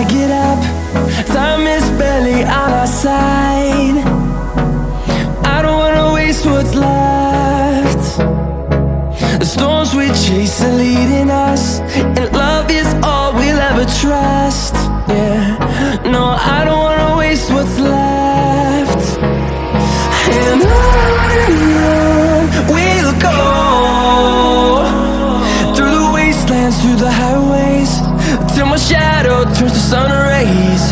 get up. Time is barely on our side. I don't wanna waste what's left. The storms we chase are leading us, and love is all we'll ever trust. Yeah, no, I don't wanna waste what's left. And on we'll go, through the wastelands, through the highways, till my shadow turns to sun rays.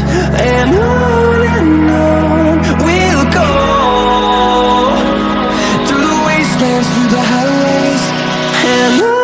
And on we'll go, through the wastelands, through the highways, and on.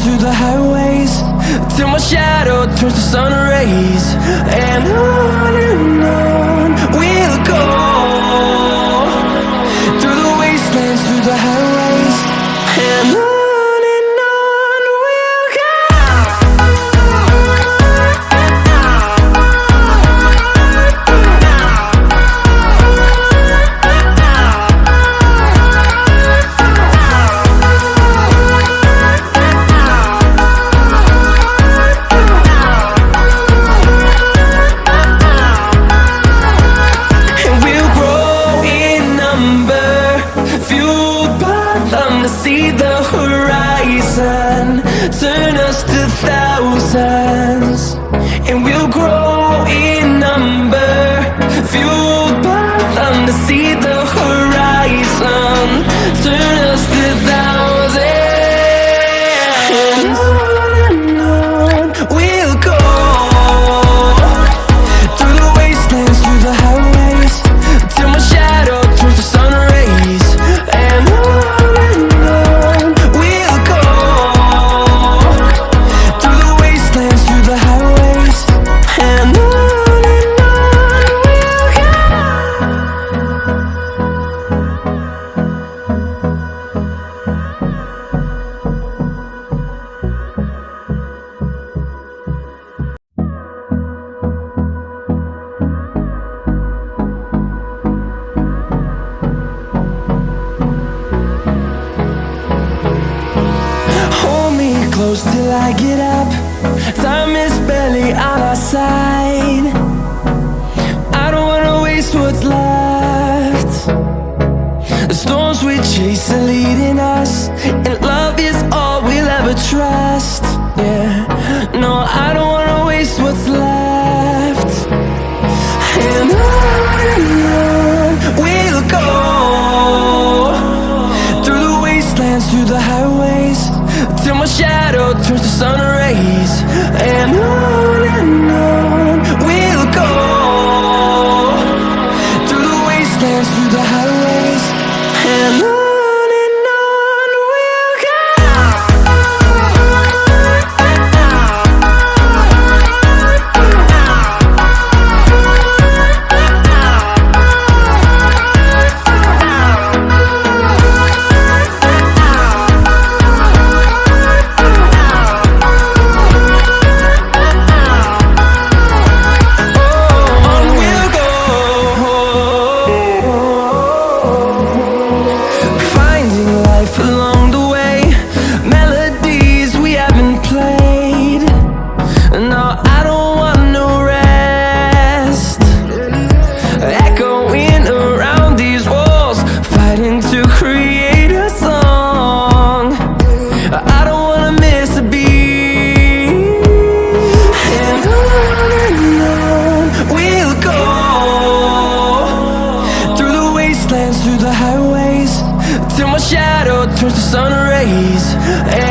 Through the highways, till my shadow turns to sun rays. And on we'll go, through the wastelands, through the highways, and on. See the horizon turn us to thousands, and we'll grow in number, fueled by them. To see the horizon turn us to thousands, and on we'll go, through the wastelands, through the highways, till my shadow turns to sun rays. And close till I get up. Time is barely on our side. I don't wanna waste what's left. The storms we chase are leading us, and love is all we'll ever trust. Yeah, no, I don't wanna waste what's left. And on we'll go, through the wastelands, through the highways, till my shadow turns to sun rays. And on we'll go, through the wastelands, through the highways, and on.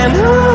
and on.